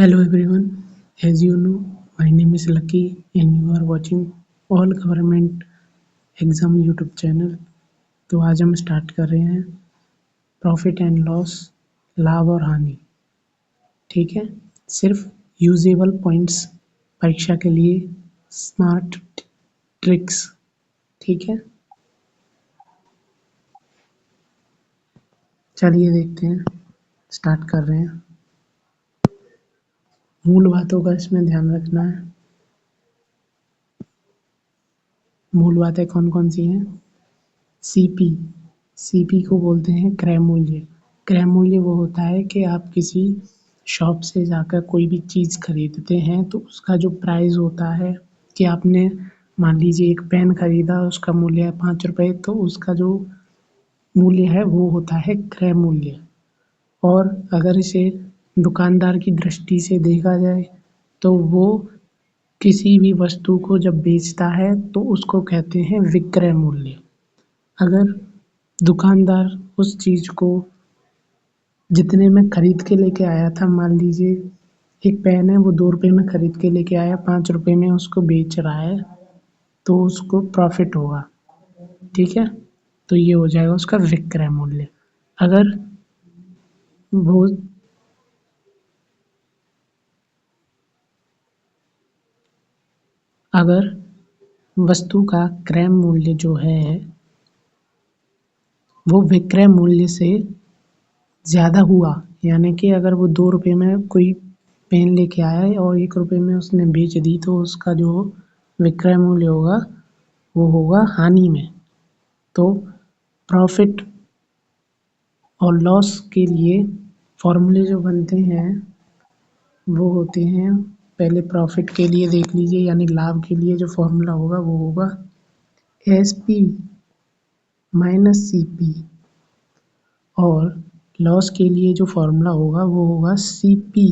Hello everyone, as you know, my name is Lucky and you are watching All Government Exam YouTube channel. तो आज हम start कर रहे हैं profit and loss, लाभ और हानि। ठीक है, सिर्फ यूजेबल पॉइंट्स परीक्षा के लिए, स्मार्ट ट्रिक्स। ठीक है, चलिए देखते हैं, स्टार्ट कर रहे हैं। मूल बातों का इसमें ध्यान रखना है। मूल बातें कौन कौन सी हैं? सीपी, सीपी को बोलते हैं क्रय मूल्य। क्रय मूल्य वो होता है कि आप किसी शॉप से जाकर कोई भी चीज़ खरीदते हैं तो उसका जो प्राइस होता है, कि आपने मान लीजिए एक पेन खरीदा, उसका मूल्य है 5 रुपये, तो उसका जो मूल्य है वो होता है क्रय मूल्य। और अगर इसे दुकानदार की दृष्टि से देखा जाए तो वो किसी भी वस्तु को जब बेचता है तो उसको कहते हैं विक्रय मूल्य। अगर दुकानदार उस चीज़ को जितने में खरीद के लेके आया था, मान लीजिए एक पेन है, वो 2 रुपये में खरीद के लेके आया, 5 रुपये में उसको बेच रहा है, तो उसको प्रॉफिट होगा। ठीक है, तो ये हो जाएगा उसका विक्रय मूल्य। अगर वो अगर वस्तु का क्रय मूल्य जो है वो विक्रय मूल्य से ज़्यादा हुआ, यानी कि अगर वो 2 रुपये में कोई पेन लेके आया है और 1 रुपये में उसने बेच दी, तो उसका जो विक्रय मूल्य होगा वो होगा हानि में। तो प्रॉफिट और लॉस के लिए फॉर्मूले जो बनते हैं वो होते हैं, पहले प्रॉफिट के लिए देख लीजिए, यानी लाभ के लिए जो फॉर्मूला होगा वो होगा SP माइनस CP, और लॉस के लिए जो फॉर्मूला होगा वो होगा CP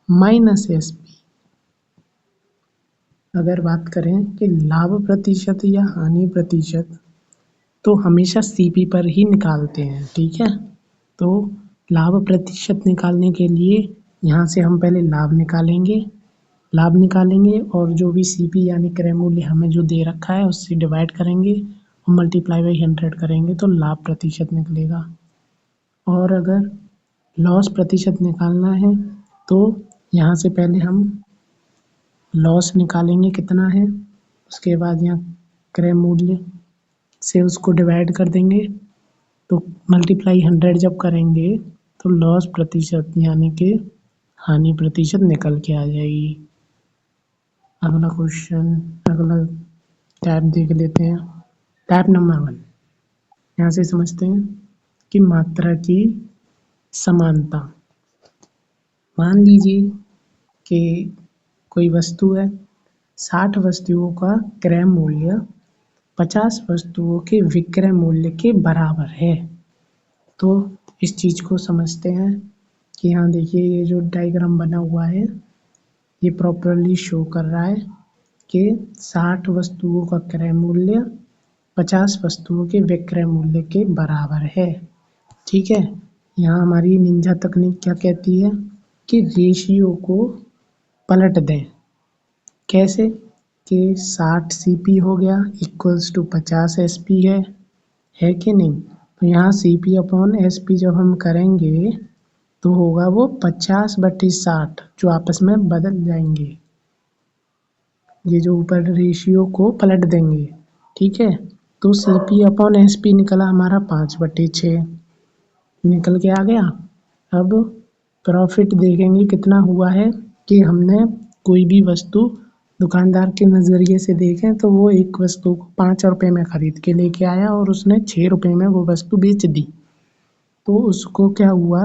माइनस SP। अगर बात करें कि लाभ प्रतिशत या हानि प्रतिशत, तो हमेशा CP पर ही निकालते हैं। ठीक है, तो लाभ प्रतिशत निकालने के लिए यहाँ से हम पहले लाभ निकालेंगे और जो भी CP यानी क्रय मूल्य हमें जो दे रखा है उससे डिवाइड करेंगे और मल्टीप्लाई बाई 100 करेंगे तो लाभ प्रतिशत निकलेगा। और अगर लॉस प्रतिशत निकालना है तो यहाँ से पहले हम लॉस निकालेंगे कितना है, उसके बाद यहाँ क्रय मूल्य से उसको डिवाइड कर देंगे, तो मल्टीप्लाई 100 जब करेंगे तो लॉस प्रतिशत यानी कि हानि प्रतिशत निकल के आ जाएगी। अगला क्वेश्चन, अगला टाइप देख लेते हैं। टाइप नंबर 1, यहाँ से समझते हैं कि मात्रा की समानता। मान लीजिए कि कोई वस्तु है, 60 वस्तुओं का क्रय मूल्य 50 वस्तुओं के विक्रय मूल्य के बराबर है। तो इस चीज़ को समझते हैं कि यहाँ देखिए ये जो डायग्राम बना हुआ है ये प्रॉपरली शो कर रहा है कि 60 वस्तुओं का क्रय मूल्य 50 वस्तुओं के विक्रय मूल्य के बराबर है। ठीक है, यहाँ हमारी निंजा तकनीक क्या कहती है कि रेशियो को पलट दें। कैसे? कि 60 CP हो गया इक्वल्स टू 50 SP है कि नहीं? तो यहाँ CP अपॉन SP जब हम करेंगे तो होगा वो 50/60, जो आपस में बदल जाएंगे, ये जो ऊपर रेशियो को पलट देंगे। ठीक है, तो CP अपॉन SP निकला हमारा 5/6 निकल के आ गया। अब प्रॉफिट देखेंगे कितना हुआ है, कि हमने कोई भी वस्तु दुकानदार के नज़रिए से देखें तो वो एक वस्तु को 5 रुपये में खरीद के लेके आया और उसने 6 रुपये में वो वस्तु बेच दी, तो उसको क्या हुआ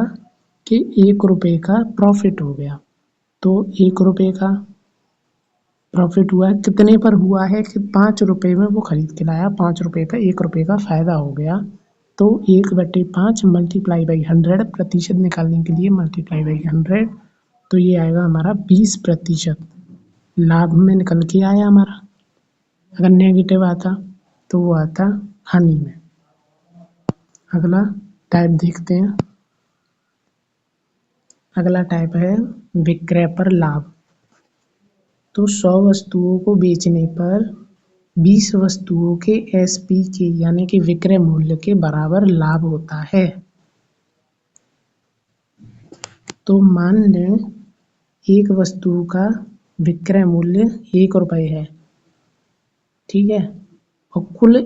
कि 1 रुपये का प्रॉफिट हो गया। तो 1 रुपये का प्रॉफिट हुआ, कितने पर हुआ है कि 5 रुपये में वो खरीद के लाया, 5 रुपये का 1 रुपये का फ़ायदा हो गया। तो 1/5 मल्टीप्लाई बाई 100, प्रतिशत निकालने के लिए मल्टीप्लाई बाई 100, तो ये आएगा हमारा 20% लाभ में निकल के आया हमारा। अगर नेगेटिव आता तो वो आता हानि में। अगला टाइप देखते हैं। अगला टाइप है विक्रय पर लाभ। तो 100 वस्तुओं को बेचने पर 20 वस्तुओं के एसपी के यानी कि विक्रय मूल्य के बराबर लाभ होता है। तो मान लें एक वस्तु का विक्रय मूल्य 1 रुपये है, ठीक है, और कुल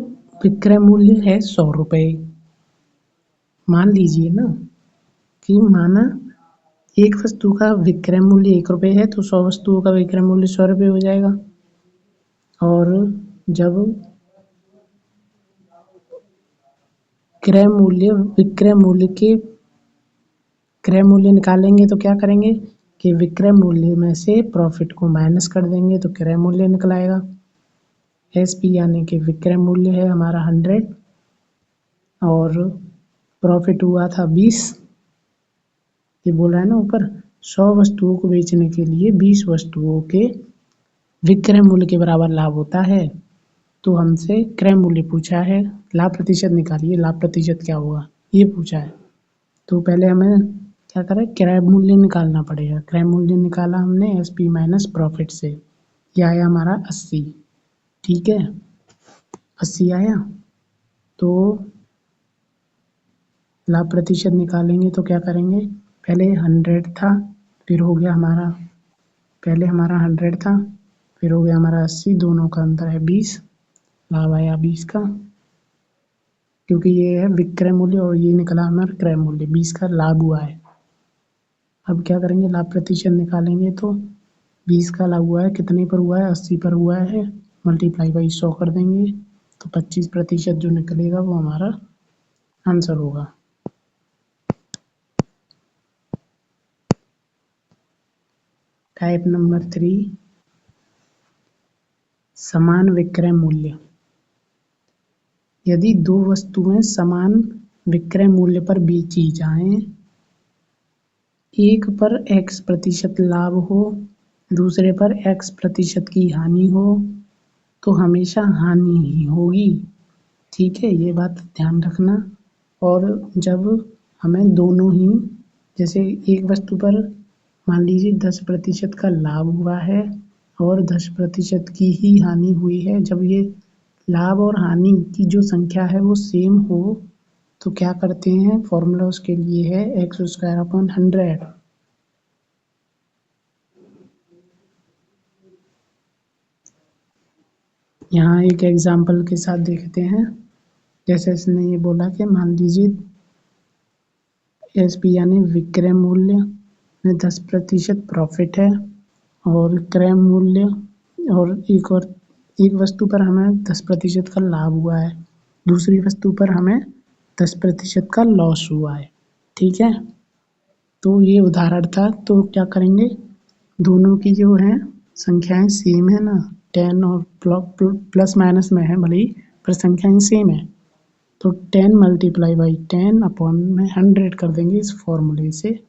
विक्रय मूल्य है 100 रुपये। मान लीजिए ना कि माना एक वस्तु का विक्रय मूल्य 1 रुपये है तो 100 वस्तुओं का विक्रय मूल्य 100 रुपये हो जाएगा। और जब विक्रय मूल्य के क्रय मूल्य निकालेंगे तो क्या करेंगे कि विक्रय मूल्य में से प्रॉफिट को माइनस कर देंगे तो क्रय मूल्य निकल आएगा। एसपी यानी कि विक्रय मूल्य है हमारा 100 और प्रॉफिट हुआ था 20। ये बोल रहा है ना ऊपर 100 वस्तुओं को बेचने के लिए 20 वस्तुओं के विक्रय मूल्य के बराबर लाभ होता है। तो हमसे क्रय मूल्य पूछा है, लाभ प्रतिशत निकालिए, लाभ प्रतिशत क्या होगा ये पूछा है। तो पहले हमें क्या करें, क्रय मूल्य निकालना पड़ेगा। क्रय मूल्य निकाला हमने एसपी माइनस प्रॉफिट से, यह आया हमारा 80, ठीक है, 80 आया। तो लाभ प्रतिशत निकालेंगे तो क्या करेंगे, पहले 100 था, फिर हो गया हमारा, पहले हमारा 100 था, फिर हो गया हमारा 80, दोनों का अंतर है 20, लाभ आया 20 का, क्योंकि ये है विक्रय मूल्य और ये निकला हमारा क्रय मूल्य, 20 का लाभ हुआ है। अब क्या करेंगे, लाभ प्रतिशत निकालेंगे तो 20 का लाभ हुआ है, कितने पर हुआ है, 80 पर हुआ है, मल्टीप्लाई बाई 100 कर देंगे तो 25% जो निकलेगा वो हमारा आंसर होगा। टाइप नंबर 3, समान विक्रय मूल्य। यदि दो वस्तुएं समान विक्रय मूल्य पर बेची जाएं, एक पर x% लाभ हो, दूसरे पर x% की हानि हो, तो हमेशा हानि ही होगी, ठीक है, ये बात ध्यान रखना। और जब हमें दोनों ही, जैसे एक वस्तु पर मान लीजिए 10% का लाभ हुआ है और 10% की ही हानि हुई है, जब ये लाभ और हानि की जो संख्या है वो सेम हो तो क्या करते हैं, फॉर्मूला उसके लिए है x²/100। यहाँ एक एग्जाम्पल के साथ देखते हैं। जैसे इसने ये बोला कि मान लीजिए एसपी यानी विक्रय मूल्य में 10% प्रॉफिट है और क्रय मूल्य और एक वस्तु पर हमें 10% का लाभ हुआ है, दूसरी वस्तु पर हमें 10% का लॉस हुआ है, ठीक है। तो ये उदाहरण था, तो क्या करेंगे, दोनों की जो है संख्याएं सेम है ना, 10 और प्लस माइनस में है भले ही, पर संख्याएं सेम है, तो 10 मल्टीप्लाई बाई 10 अपॉन में 100 कर देंगे इस फॉर्मूले से।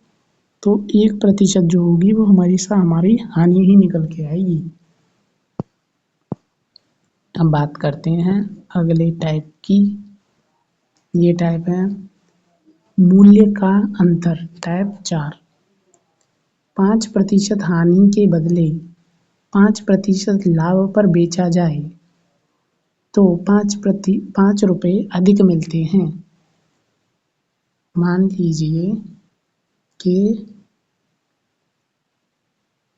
तो 1% जो होगी वो हमारी हानि ही निकल के आएगी। अब बात करते हैं अगले टाइप की। ये टाइप है मूल्य का अंतर, टाइप 4। 5% हानि के बदले 5% लाभ पर बेचा जाए तो 5 रुपये अधिक मिलते हैं। मान लीजिए कि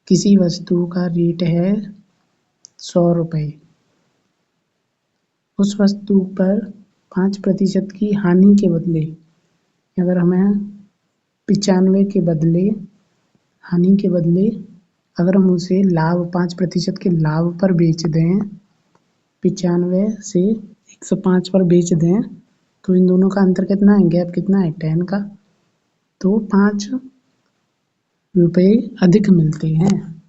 किसी वस्तु का रेट है 100 रुपये, उस वस्तु पर 5% की हानि के बदले, अगर हमें 95 के बदले, हानि के बदले अगर हम उसे लाभ 5% के लाभ पर बेच दें, 95 से 105 पर बेच दें, तो इन दोनों का अंतर कितना है, गैप कितना है, 10 का, तो 5 रुपये अधिक मिलते हैं।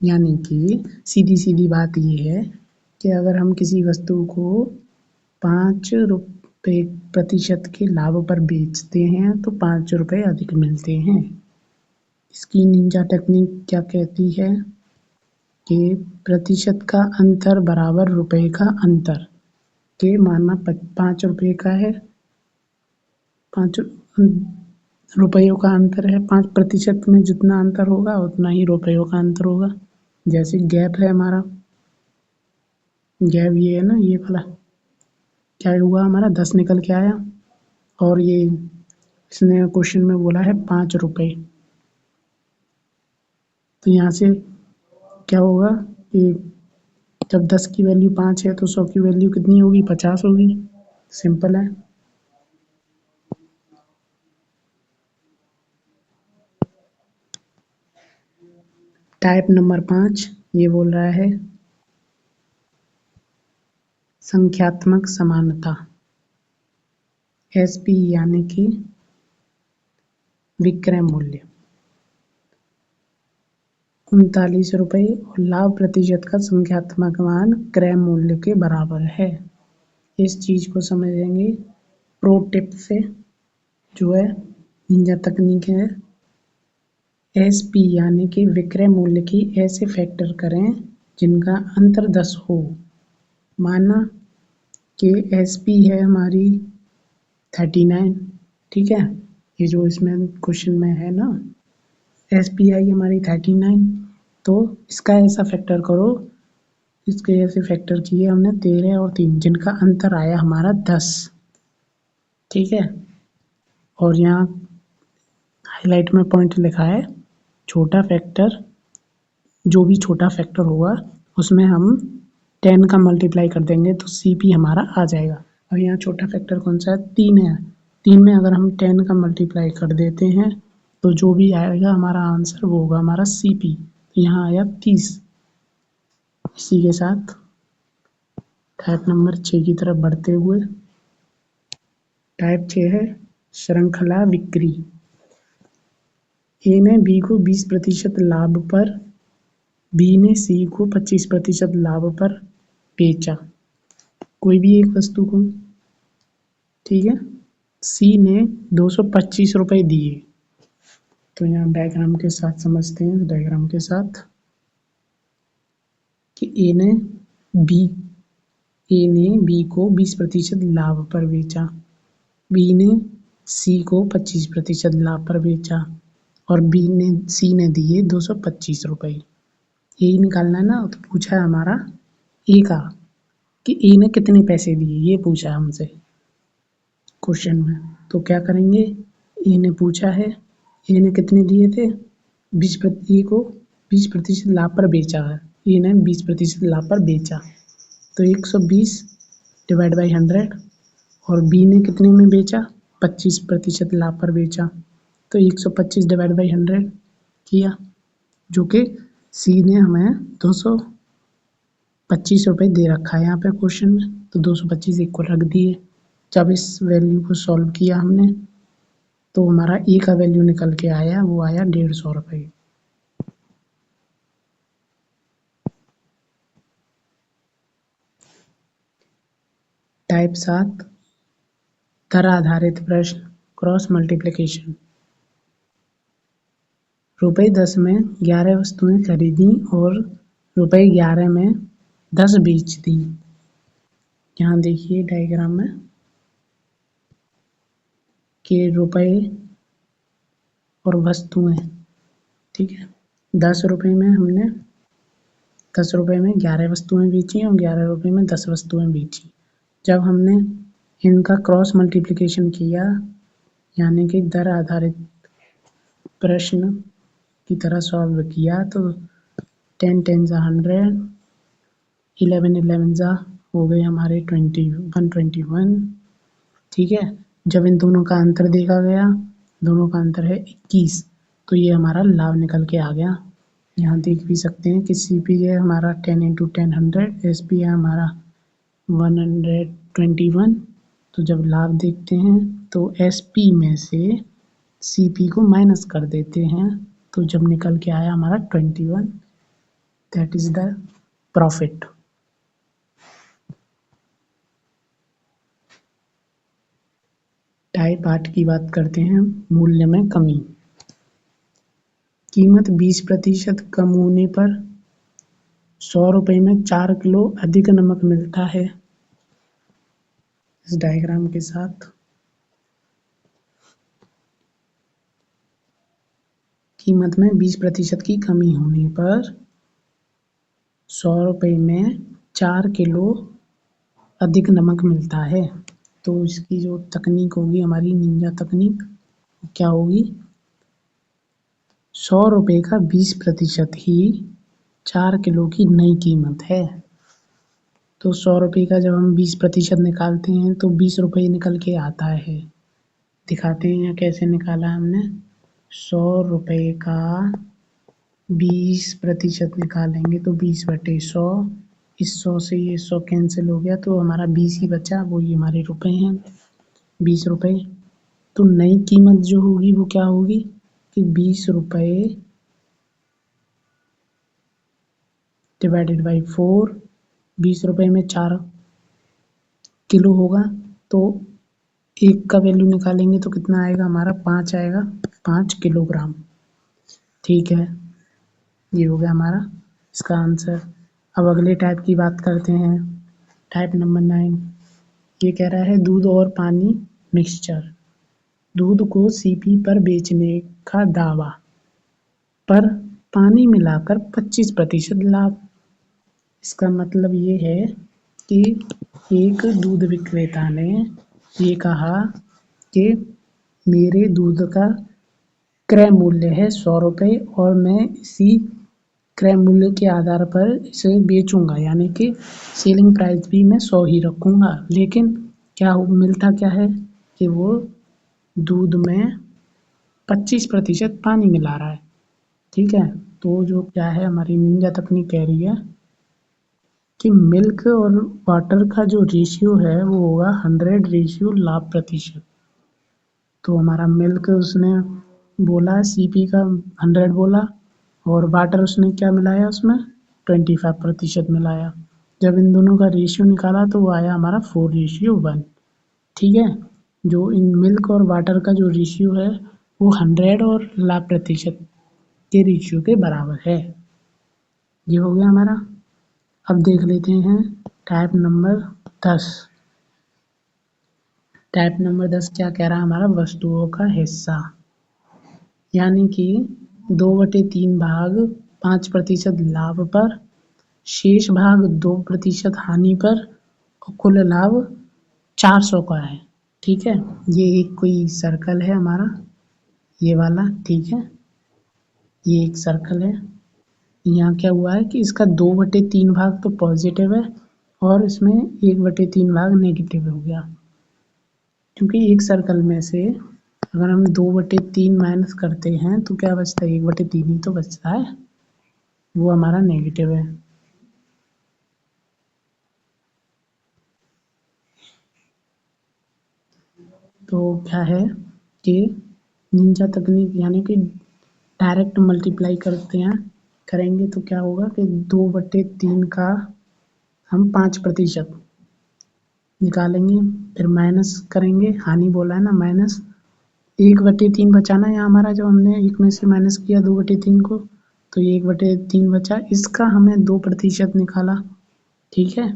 यानी कि सीधी सीधी बात ये है कि अगर हम किसी वस्तु को 5% के लाभ पर बेचते हैं तो 5 रुपये अधिक मिलते हैं। इसकी निंजा टेक्निक क्या कहती है कि प्रतिशत का अंतर बराबर रुपए का अंतर, के माना 5 रुपये का है, रुपयों का अंतर है, 5% में जितना अंतर होगा उतना ही रुपयों का अंतर होगा। जैसे गैप है हमारा, गैप ये है ना, ये वाला, क्या हुआ हमारा 10 निकल के आया, और ये इसने क्वेश्चन में बोला है 5 रुपये। तो यहाँ से क्या होगा कि जब 10 की वैल्यू 5 है तो 100 की वैल्यू कितनी होगी, 50 होगी। सिंपल है। टाइप नंबर 5 ये बोल रहा है संख्यात्मक समानता, एसपी यानी कि विक्रय मूल्य 39 रुपये और लाभ प्रतिशत का संख्यात्मक मान क्रय मूल्य के बराबर है। इस चीज को समझेंगे प्रो टिप से, जो है निंजा तकनीक है। एसपी यानी कि विक्रय मूल्य की ऐसे फैक्टर करें जिनका अंतर 10 हो। माना कि एसपी है हमारी 39, ठीक है, ये जो इसमें क्वेश्चन में है ना, एसपी आई हमारी 39, तो इसका ऐसा फैक्टर करो, इसके ऐसे फैक्टर किए हमने 13 और 3, जिनका अंतर आया हमारा 10, ठीक है। और यहाँ हाईलाइट में पॉइंट लिखा है छोटा फैक्टर, जो भी छोटा फैक्टर होगा उसमें हम 10 का मल्टीप्लाई कर देंगे तो सीपी हमारा आ जाएगा। अब यहाँ छोटा फैक्टर कौन सा है, 3 है। 3 में अगर हम 10 का मल्टीप्लाई कर देते हैं तो जो भी आएगा हमारा आंसर वो होगा हमारा सीपी। यहाँ आया 30। इसी के साथ टाइप नंबर 6 की तरफ बढ़ते हुए, टाइप 6 है श्रृंखला बिक्री। ए ने बी को 20% लाभ पर, बी ने सी को 25% लाभ पर बेचा, कोई भी एक वस्तु को, ठीक है। सी ने 225 रुपये दिए। तो यहाँ डायग्राम के साथ समझते हैं, डायग्राम के साथ कि ए ने बी को 20% लाभ पर बेचा, बी ने सी को 25% लाभ पर बेचा, और सी ने दिए 225 रुपये। यही निकालना है ना। तो पूछा है हमारा ए का कि ए ने कितने पैसे दिए, ये पूछा है हमसे क्वेश्चन में। तो क्या करेंगे, ए ने पूछा है, ए ने कितने दिए थे, 20% लाभ पर बेचा है, ए ने 20% लाभ पर बेचा, तो 120 डिवाइड बाई 100, और बी ने कितने में बेचा, 25% लाभ पर बेचा, तो 125 डिवाइड बाई 100 किया, जो कि सी ने हमें 225 रुपये दे रखा है यहाँ पे क्वेश्चन में, तो 225 इक्वल रख दिए। जब इस वैल्यू को सॉल्व किया हमने तो हमारा ए का वैल्यू निकल के आया, वो आया 150 रुपये। टाइप 7 दर आधारित प्रश्न, क्रॉस मल्टीप्लिकेशन। ₹10 में 11 वस्तुएं खरीदी और ₹11 में 10 बेच दी। यहाँ देखिए डायग्राम में कि रुपए और वस्तुएं, ठीक है। 10 रुपये में हमने 10 रुपये में 11 वस्तुएं बेची और 11 रुपये में 10 वस्तुएं बेची। जब हमने इनका क्रॉस मल्टीप्लिकेशन किया, यानी कि दर आधारित प्रश्न की तरह सॉल्व किया, तो 10 10 जा 100, 11 11 जा हो गए हमारे 121, ठीक है। जब इन दोनों का अंतर देखा गया, दोनों का अंतर है 21, तो ये हमारा लाभ निकल के आ गया। यहाँ देख भी सकते हैं कि सी पी है हमारा 10 × 10 100, एस पी है हमारा 121। तो जब लाभ देखते हैं तो एस पी में से सी पी को माइनस कर देते हैं, तो जब निकल के आया हमारा 21, that is the profit. Type 8 की बात करते हैं, मूल्य में कमी। कीमत 20% कम होने पर 100 रुपये में 4 किलो अधिक नमक मिलता है। इस डायग्राम के साथ कीमत में 20% की कमी होने पर 100 रुपये में 4 किलो अधिक नमक मिलता है। तो इसकी जो तकनीक होगी हमारी निंजा तकनीक क्या होगी, 100 रुपये का 20% ही 4 किलो की नई कीमत है। तो 100 रुपये का जब हम 20% निकालते हैं तो 20 रुपये निकल के आता है। दिखाते हैं यहाँ कैसे निकाला हमने। 100 रुपये का 20% निकालेंगे तो 20/100, इस 100 से ये 100 कैंसिल हो गया तो हमारा 20 ही बचा, वो ही हमारे रुपए हैं, 20 रुपये। तो नई कीमत जो होगी वो क्या होगी कि 20 रुपये डिवाइडेड बाई 4, 20 रुपये में 4 किलो होगा तो एक का वैल्यू निकालेंगे तो कितना आएगा हमारा, 5 आएगा, 5 किलोग्राम। ठीक है, ये हो गया हमारा इसका आंसर। अब अगले टाइप की बात करते हैं, टाइप नंबर 9। ये कह रहा है दूध और पानी मिक्सचर, दूध को सीपी पर बेचने का दावा, पर पानी मिलाकर 25% लाभ। इसका मतलब ये है कि एक दूध विक्रेता ने ये कहा कि मेरे दूध का क्रय मूल्य है 100 रुपये और मैं इसी क्रय मूल्य के आधार पर इसे बेचूंगा, यानी कि सेलिंग प्राइस भी मैं 100 ही रखूंगा। लेकिन क्या मिलता क्या है कि वो दूध में 25% पानी मिला रहा है। ठीक है, तो जो क्या है हमारी निंजा तकनीक कह रही है कि मिल्क और वाटर का जो रेशियो है वो होगा 100 रेशियो लाभ प्रतिशत। तो हमारा मिल्क उसने बोला सीपी का 100 बोला और वाटर उसने क्या मिलाया उसमें 25% मिलाया। जब इन दोनों का रेशियो निकाला तो वो आया हमारा 4:1। ठीक है, जो इन मिल्क और वाटर का जो रेशियो है वो 100 और लाभ प्रतिशत के रेशियो के बराबर है। ये हो गया हमारा। अब देख लेते हैं टाइप नंबर 10। टाइप नंबर 10 क्या कह रहा है हमारा, वस्तुओं का हिस्सा, यानी कि 2/3 भाग 5% लाभ पर, शेष भाग 2% हानि पर और कुल लाभ 400 का है। ठीक है, ये एक कोई सर्कल है हमारा, ये वाला। ठीक है, ये एक सर्कल है। यहाँ क्या हुआ है कि इसका 2/3 भाग तो पॉजिटिव है और इसमें 1/3 भाग नेगेटिव हो गया, क्योंकि एक सर्कल में से अगर हम 2/3 माइनस करते हैं तो क्या बचता है, 1/3 ही तो बचता है, वो हमारा नेगेटिव है। तो क्या है कि निंजा तकनीक यानी कि डायरेक्ट मल्टीप्लाई करते हैं, करेंगे तो क्या होगा कि 2/3 का हम 5% निकालेंगे, फिर माइनस करेंगे, हानि बोला है ना, माइनस 1/3 बचाना है हमारा, जब हमने एक में से माइनस किया 2/3 को तो ये 1/3 बचा, इसका हमें 2% निकाला। ठीक है,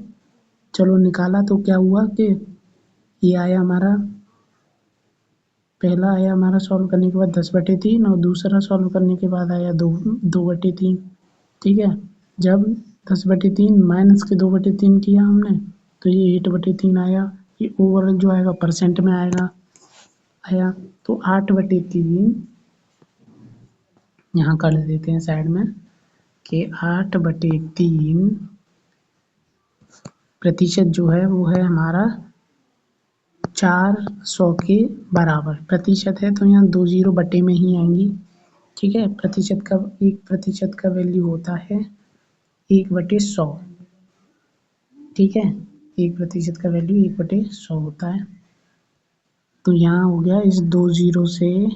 चलो निकाला तो क्या हुआ कि ये आया हमारा, पहला आया हमारा सॉल्व करने के बाद 10/3 और दूसरा सॉल्व करने के बाद आया 2/3। ठीक है, जब 10/3 माइनस के 2/3 किया हमने तो ये 8/3 आया। ये ओवरऑल जो आएगा परसेंट में आया तो 8/3 यहाँ कर देते हैं साइड में कि 8/3% जो है वो है हमारा 400 के बराबर। प्रतिशत है तो यहाँ 2 जीरो बटे में ही आएंगी। ठीक है, प्रतिशत का 1% का वैल्यू होता है 1/100। ठीक है, 1% का वैल्यू 1/100 होता है। तो यहाँ हो गया इस 2 जीरो से,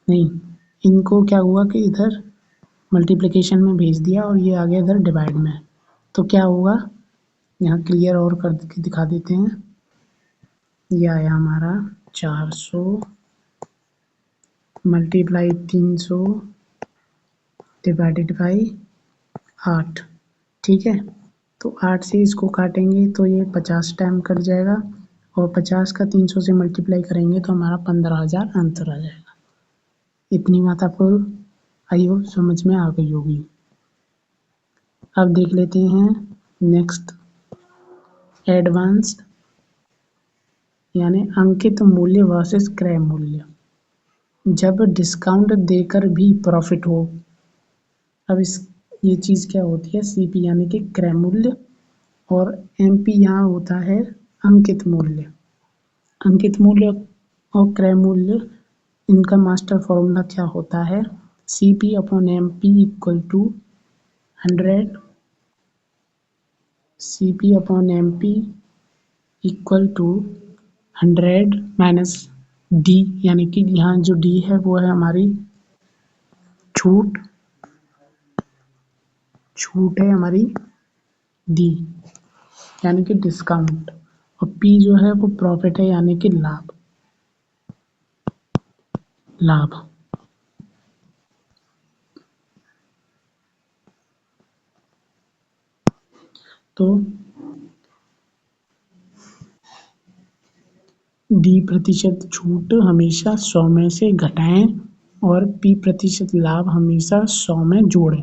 नहीं, इनको क्या हुआ कि इधर मल्टीप्लिकेशन में भेज दिया और ये आ गया इधर डिवाइड में। तो क्या होगा, यहाँ क्लियर और कर के दिखा देते हैं। ये आया हमारा 400 मल्टीप्लाई 300 डिवाइडेड बाई 8। ठीक है, तो 8 से इसको काटेंगे तो ये 50 टाइम कट जाएगा और 50 का 300 से मल्टीप्लाई करेंगे तो हमारा 15,000 आंसर आ जाएगा। इतनी बात आपको आई होप समझ में आ गई होगी। अब देख लेते हैं नेक्स्ट, एडवांस्ड यानी अंकित मूल्य वर्सेस क्रय मूल्य। जब डिस्काउंट देकर भी प्रॉफिट हो, अब ये चीज़ क्या होती है, सीपी यानी कि क्रय मूल्य, और एमपी यहाँ होता है अंकित मूल्य। अंकित मूल्य और क्रय मूल्य, इनका मास्टर फॉर्मूला क्या होता है, CP upon MP equal to 100, CP upon MP equal to 100 minus D, यानी कि यहाँ जो डी है वो है हमारी छूट, छूट है हमारी डी यानी कि डिस्काउंट, और पी जो है वो प्रॉफिट है यानी कि लाभ, लाभ। तो डी प्रतिशत छूट हमेशा 100 में से घटाएं और पी प्रतिशत लाभ हमेशा 100 में जोड़ें।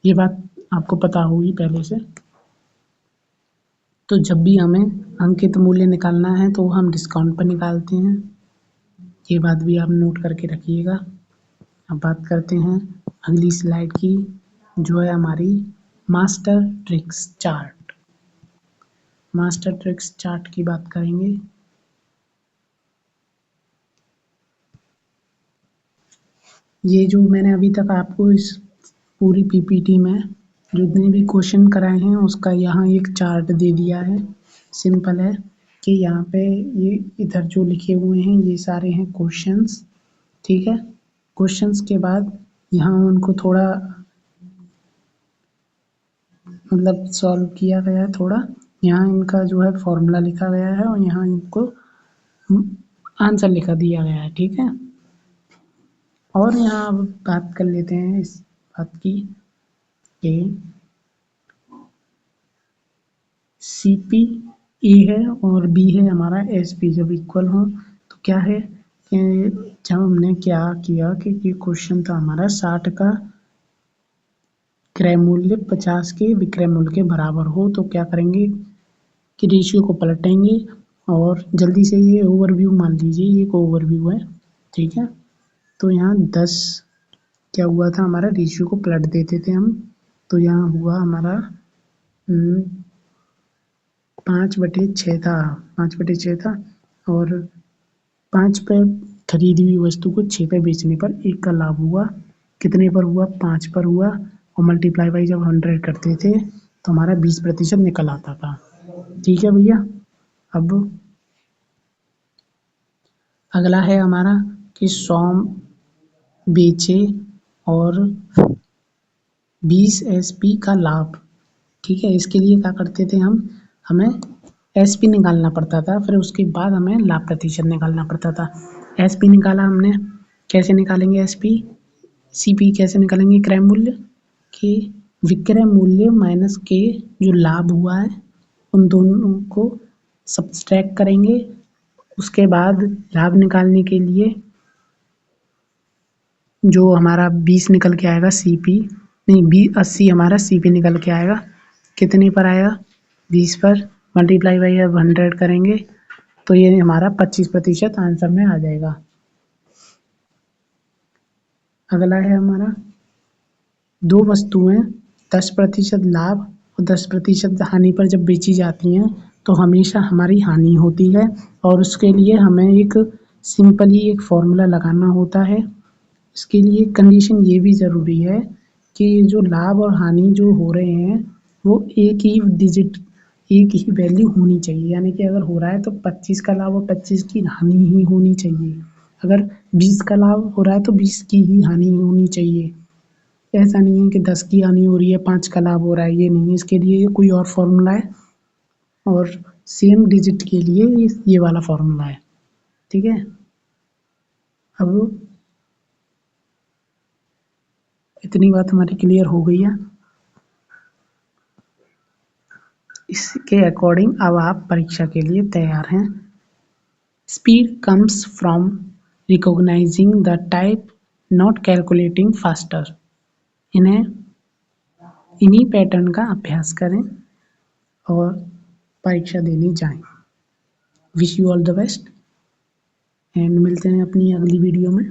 ये बात आपको पता होगी पहले से। तो जब भी हमें अंकित मूल्य निकालना है तो हम डिस्काउंट पर निकालते हैं, ये बात भी आप नोट करके रखिएगा। अब बात करते हैं अगली स्लाइड की, जो है हमारी master tricks chart. Master tricks chart की बात करेंगे। ये जो मैंने अभी तक आपको इस पूरी पीपीटी में जितने भी क्वेश्चन कराए हैं उसका यहाँ एक चार्ट दे दिया है। सिंपल है कि यहाँ पे ये इधर जो लिखे हुए हैं ये सारे हैं क्वेश्चंस, ठीक है। क्वेश्चंस के बाद यहाँ उनको थोड़ा मतलब सॉल्व किया गया है थोड़ा, यहाँ इनका जो है फॉर्मूला लिखा गया है और यहाँ इनको आंसर लिखा दिया गया है, ठीक है। और यहाँ अब बात कर लेते हैं इस बात की कि सी पी ए है और बी है हमारा एस पी, जब इक्वल हो तो क्या है कि जब हमने क्या किया कि ये क्वेश्चन था हमारा 60 का क्रय मूल्य 50 के विक्रय मूल्य के बराबर हो, तो क्या करेंगे कि रेशियो को पलटेंगे और जल्दी से ये ओवरव्यू मान लीजिए, ये एक ओवरव्यू है, ठीक है। तो यहाँ 10 क्या हुआ था हमारा, रेशियो को पलट देते थे हम, तो यहाँ हुआ हमारा 5/6 था, 5/6 था, और 5 पे खरीदी हुई वस्तु को 6 पे बेचने पर 1 का लाभ हुआ। कितने पर हुआ, 5 पर हुआ, और मल्टीप्लाई बाई जब 100 करते थे तो हमारा 20% निकल आता था, ठीक है भैया। अब अगला है हमारा कि 100 बेचे और 20 एसपी का लाभ, ठीक है। इसके लिए क्या करते थे हम, हमें एसपी निकालना पड़ता था, फिर उसके बाद हमें लाभ प्रतिशत निकालना पड़ता था। एसपी निकाला हमने, कैसे निकालेंगे एसपी, सीपी कैसे निकालेंगे, क्रय मूल्य के विक्रय मूल्य माइनस के जो लाभ हुआ है उन दोनों को सब्सट्रैक्ट करेंगे। उसके बाद लाभ निकालने के लिए जो हमारा 20 निकल के आएगा सीपी, नहीं 80 हमारा सीपी निकल के आएगा, कितने पर आएगा, 20 पर, मल्टीप्लाई बाई अब 100 करेंगे तो ये हमारा 25% आंसर में आ जाएगा। अगला है हमारा दो वस्तुएं 10% लाभ और 10% हानि पर जब बेची जाती हैं तो हमेशा हमारी हानि होती है, और उसके लिए हमें एक सिंपली एक फॉर्मूला लगाना होता है। इसके लिए कंडीशन ये भी ज़रूरी है कि जो लाभ और हानि जो हो रहे हैं वो एक ही डिजिट, एक ही वैल्यू होनी चाहिए, यानी कि अगर हो रहा है तो 25 का लाभ और 25 की हानि ही होनी चाहिए, अगर 20 का लाभ हो रहा है तो 20 की ही हानि होनी चाहिए। ऐसा नहीं है कि 10 की हानि हो रही है 5 का लाभ हो रहा है, ये नहीं है। इसके लिए कोई और फॉर्मूला है, और सेम डिजिट के लिए ये वाला फॉर्मूला है, ठीक है। अब इतनी बात हमारी क्लियर हो गई है। इसके अकॉर्डिंग अब आप परीक्षा के लिए तैयार हैं। Speed comes from recognising the type not calculating faster. इन्हीं पैटर्न का अभ्यास करें और परीक्षा देने जाएं। Wish you all the best and मिलते हैं अपनी अगली वीडियो में।